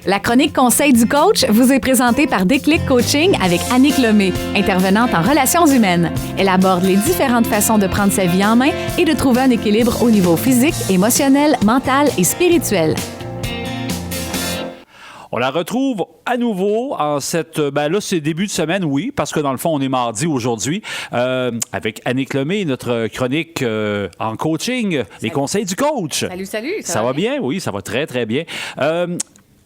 La chronique Conseil du coach vous est présentée par Déclic Coaching avec Annick Lemay, intervenante en relations humaines. Elle aborde les différentes façons de prendre sa vie en main et de trouver un équilibre au niveau physique, émotionnel, mental et spirituel. On la retrouve à nouveau en cette... Ben là, c'est début de semaine, oui, parce que dans le fond, on est mardi aujourd'hui, avec Annick Lemay, notre chronique en coaching, les conseils du coach. Salut, salut. Ça va bien? Oui, ça va très, très bien.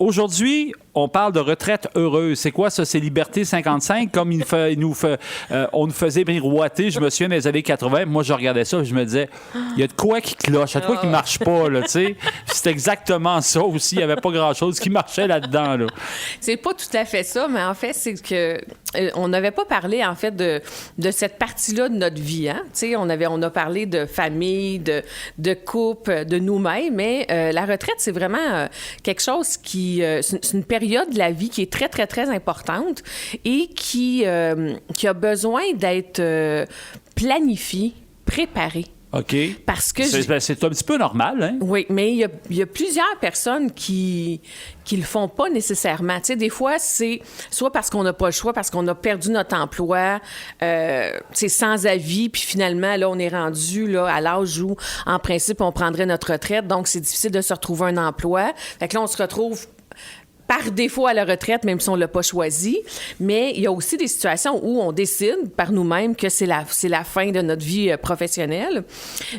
Aujourd'hui, on parle de retraite heureuse. C'est quoi ça? C'est Liberté 55, comme on nous faisait miroiter. Je me souviens, dans les années 80, moi, je regardais ça et je me disais, il y a de quoi qui cloche, il y a de quoi qui marche pas, là, tu sais. C'est exactement ça aussi. Il n'y avait pas grand-chose qui marchait là-dedans, là. C'est pas tout à fait ça, mais en fait, c'est que on n'avait pas parlé, en fait, de cette partie-là de notre vie, hein. Tu sais, on a parlé de famille, de couple, de nous-mêmes, mais la retraite, c'est vraiment quelque chose qui... c'est une période de la vie qui est très, très, très importante et qui a besoin d'être planifiée, préparée. OK. Parce que c'est un petit peu normal, hein? Oui, mais il y a plusieurs personnes qui le font pas nécessairement. Tu sais, des fois, c'est soit parce qu'on n'a pas le choix, parce qu'on a perdu notre emploi, c'est sans avis, puis finalement, là, on est rendu là, à l'âge où, en principe, on prendrait notre retraite, donc c'est difficile de se retrouver un emploi. Fait que là, on se retrouve par défaut à la retraite, même si on ne l'a pas choisi. Mais il y a aussi des situations où on décide par nous-mêmes que c'est la fin de notre vie professionnelle.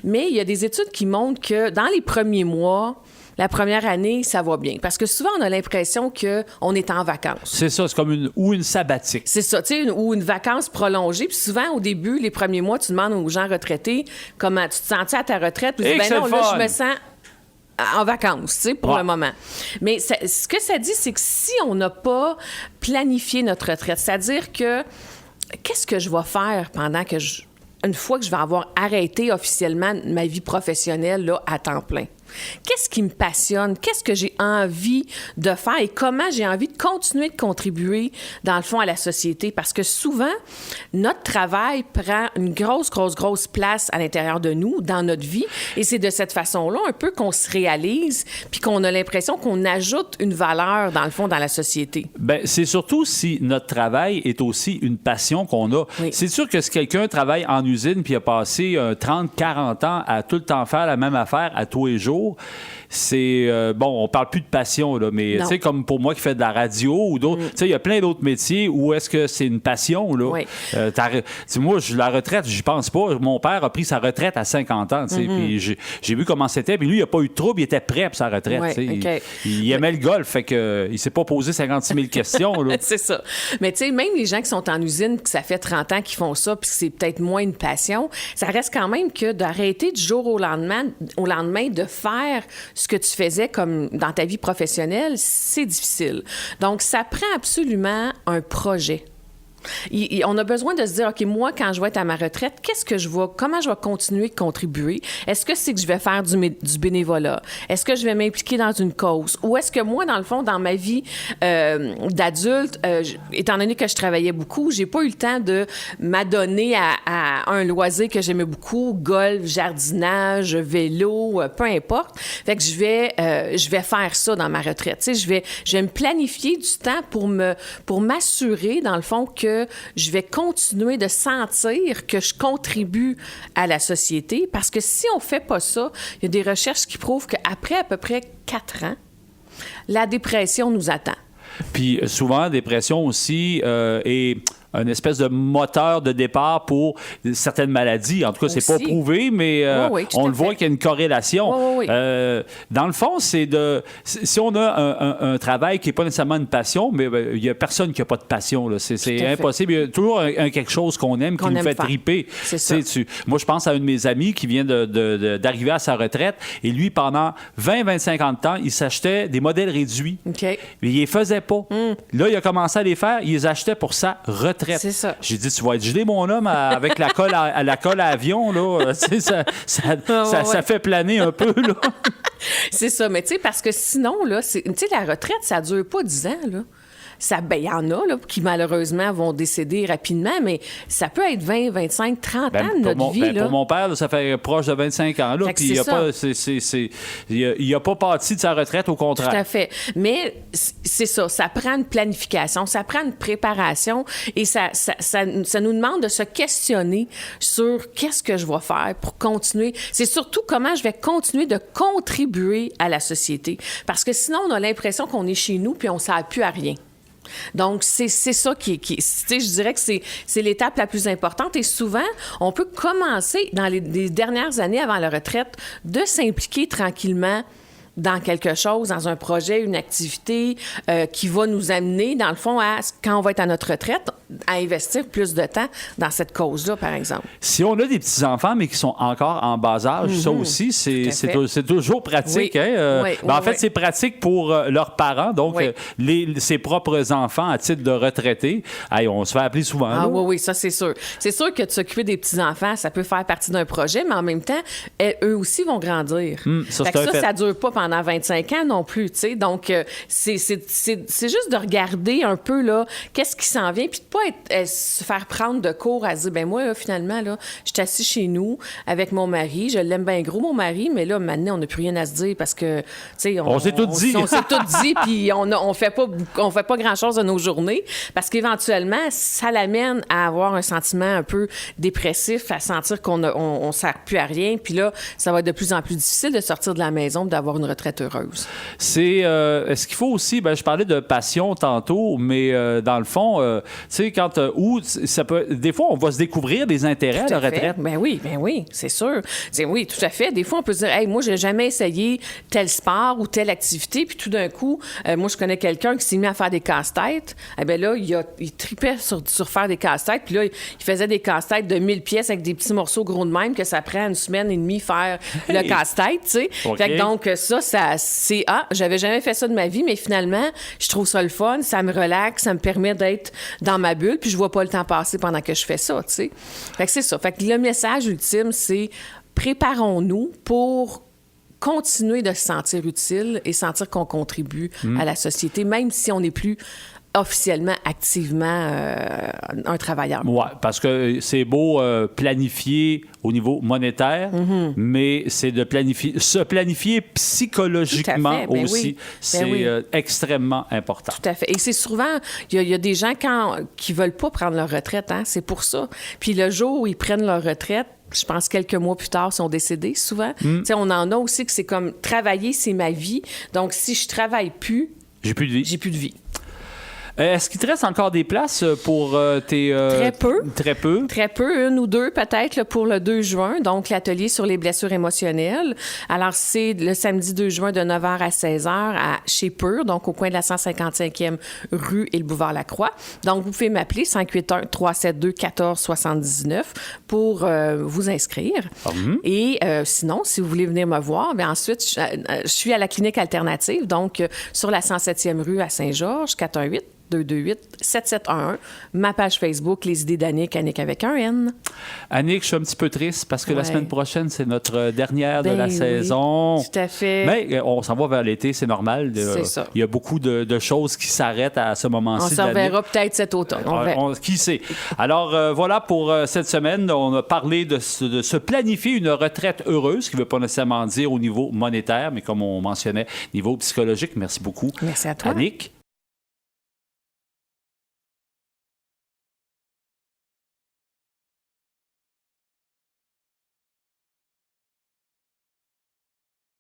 Mais il y a des études qui montrent que dans les premiers mois, la première année, ça va bien. Parce que souvent, on a l'impression qu'on est en vacances. C'est ça, c'est comme une sabbatique. C'est ça, tu sais, ou une vacance prolongée. Puis souvent, au début, les premiers mois, tu demandes aux gens retraités comment tu te sentais à ta retraite. Puis tu dis, ben non, là, je me sens en vacances, tu sais, pour le moment. Mais ce que ça dit, c'est que si on n'a pas planifié notre retraite, c'est-à-dire que qu'est-ce que je vais faire pendant que une fois que je vais avoir arrêté officiellement ma vie professionnelle là, à temps plein? Qu'est-ce qui me passionne? Qu'est-ce que j'ai envie de faire et comment j'ai envie de continuer de contribuer, dans le fond, à la société? Parce que souvent, notre travail prend une grosse place à l'intérieur de nous, dans notre vie. Et c'est de cette façon-là, un peu, qu'on se réalise puis qu'on a l'impression qu'on ajoute une valeur, dans le fond, dans la société. Bien, c'est surtout si notre travail est aussi une passion qu'on a. Oui. C'est sûr que si quelqu'un travaille en usine puis a passé 30, 40 ans à tout le temps faire la même affaire à tous les jours, c'est... bon, on parle plus de passion, là, mais tu sais, comme pour moi qui fais de la radio ou d'autres, tu sais, il y a plein d'autres métiers où est-ce que c'est une passion, là. Oui. Moi, la retraite, j'y pense pas. Mon père a pris sa retraite à 50 ans, tu sais, puis j'ai vu comment c'était, puis lui, il a pas eu de trouble, il était prêt pour sa retraite, tu sais. Okay. Il aimait le golf, fait que il s'est pas posé 56 000 questions, là. C'est ça. Mais tu sais, même les gens qui sont en usine, que ça fait 30 ans qu'ils font ça, puis que c'est peut-être moins une passion, ça reste quand même que d'arrêter du jour au lendemain de faire ce que tu faisais comme dans ta vie professionnelle, c'est difficile. Donc, ça prend absolument un projet. On a besoin de se dire, OK, moi, quand je vais être à ma retraite, comment je vais continuer de contribuer? Est-ce que c'est que je vais faire du bénévolat? Est-ce que je vais m'impliquer dans une cause? Ou est-ce que moi, dans le fond, dans ma vie d'adulte, étant donné que je travaillais beaucoup, j'ai pas eu le temps de m'adonner à un loisir que j'aimais beaucoup, golf, jardinage, vélo, peu importe. Fait que je vais faire ça dans ma retraite. Tu sais, je vais me planifier du temps pour m'assurer, dans le fond, que je vais continuer de sentir que je contribue à la société. Parce que si on ne fait pas ça, il y a des recherches qui prouvent qu'après à peu près 4 ans, la dépression nous attend. Puis souvent, la dépression aussi est un espèce de moteur de départ pour certaines maladies. En tout cas, c'est pas prouvé, mais on le voit qu'il y a une corrélation. Dans le fond, si on a un travail qui n'est pas nécessairement une passion, mais il n'y a personne qui n'a pas de passion, là. C'est impossible. Il y a toujours quelque chose qu'on aime, qui nous fait triper. C'est ça. Moi, je pense à un de mes amis qui vient d'arriver à sa retraite, et lui, pendant 20-25 ans de temps, il s'achetait des modèles réduits. Okay. Mais il les faisait pas. Là, il a commencé à les faire, il les achetait pour sa retraite. C'est ça. J'ai dit, tu vas être gelé, mon homme, avec la colle à avion, là. Ça fait planer un peu, là. C'est ça, mais tu sais, parce que sinon, là, tu sais, la retraite, ça dure pas 10 ans, là. il y en a là, qui malheureusement vont décéder rapidement, mais ça peut être 20, 25, 30 ans de notre vie. Là. Pour mon père, là, ça fait proche de 25 ans. Là, puis il n'a pas parti de sa retraite, au contraire. Tout à fait. Mais c'est ça, ça prend une planification, ça prend une préparation et ça nous demande de se questionner sur qu'est-ce que je vais faire pour continuer. C'est surtout comment je vais continuer de contribuer à la société. Parce que sinon, on a l'impression qu'on est chez nous puis on ne sert plus à rien. Donc, c'est ça qui je dirais que c'est l'étape la plus importante. Et souvent, on peut commencer dans les dernières années avant la retraite de s'impliquer tranquillement dans quelque chose, dans un projet, une activité qui va nous amener, dans le fond, quand on va être à notre retraite, à investir plus de temps dans cette cause-là, par exemple. Si on a des petits-enfants, mais qui sont encore en bas âge, ça aussi, c'est toujours pratique. Oui. Hein? Oui, en fait, c'est pratique pour leurs parents, donc ses propres enfants à titre de retraités. On se fait appeler souvent. Ah oui, ça, c'est sûr. C'est sûr que de s'occuper des petits-enfants, ça peut faire partie d'un projet, mais en même temps, eux aussi vont grandir. Ça dure pas pendant 25 ans non plus, tu sais. Donc, c'est juste de regarder un peu, là, qu'est-ce qui s'en vient, puis de pas se faire prendre de cours à dire, ben moi, là, finalement, là, je suis assis chez nous avec mon mari, je l'aime bien gros, mon mari, mais là, maintenant, on n'a plus rien à se dire parce que, tu sais, on s'est tout dit. On s'est tout dit, puis on fait pas grand-chose de nos journées parce qu'éventuellement, ça l'amène à avoir un sentiment un peu dépressif, à sentir qu'on sert plus à rien, puis là, ça va être de plus en plus difficile de sortir de la maison, d'avoir une retraite heureuse. Est-ce qu'il faut aussi, je parlais de passion tantôt, mais dans le fond, tu sais, des fois, on va se découvrir des intérêts à la retraite. Ben oui, c'est sûr. Oui, tout à fait. Des fois, on peut se dire, hey, moi, j'ai jamais essayé tel sport ou telle activité, puis tout d'un coup, moi, je connais quelqu'un qui s'est mis à faire des casse-têtes. Eh bien là, il tripait sur faire des casse-têtes, puis là, il faisait des casse-têtes de 1000 pièces avec des petits morceaux gros de même que ça prend une semaine et demie faire le casse-tête, tu sais. Okay. Fait que donc, c'est j'avais jamais fait ça de ma vie, mais finalement, je trouve ça le fun, ça me relaxe, ça me permet d'être dans ma bulle, puis je vois pas le temps passer pendant que je fais ça, tu sais. Fait que c'est ça. Fait que le message ultime, c'est préparons-nous pour continuer de se sentir utile et sentir qu'on contribue à la société, même si on n'est plus officiellement, activement un travailleur. Oui, parce que c'est beau planifier au niveau monétaire, mais c'est de se planifier psychologiquement aussi. C'est extrêmement important. Tout à fait. Et c'est souvent, il y a des gens qui veulent pas prendre leur retraite, hein, c'est pour ça. Puis le jour où ils prennent leur retraite, je pense quelques mois plus tard, sont décédés souvent. Tu sais, on en a aussi que c'est comme travailler, c'est ma vie. Donc, si je travaille plus, j'ai plus de vie. J'ai plus de vie. Est-ce qu'il te reste encore des places pour tes... Très peu. Très peu? Très peu, une ou deux peut-être là, pour le 2 juin, donc l'atelier sur les blessures émotionnelles. Alors, c'est le samedi 2 juin de 9h à 16h chez Pur, donc au coin de la 155e rue et le boulevard Lacroix. Donc, vous pouvez m'appeler 581-372-1479 pour vous inscrire. Et sinon, si vous voulez venir me voir, bien ensuite, je suis à la clinique alternative, donc sur la 107e rue à Saint-Georges, 418-228-7711. Ma page Facebook, Les idées d'Annick, Annick avec un N. Annick, je suis un petit peu triste parce que la semaine prochaine, c'est notre dernière de la saison. Tout à fait. Mais on s'en va vers l'été, c'est normal. C'est ça. Il y a beaucoup de choses qui s'arrêtent à ce moment-ci. On s'en reverra peut-être cet automne. Qui sait? Alors, voilà pour cette semaine. On a parlé de se planifier une retraite heureuse, ce qui ne veut pas nécessairement dire au niveau monétaire, mais comme on mentionnait, niveau psychologique. Merci beaucoup. Merci à toi. Annick.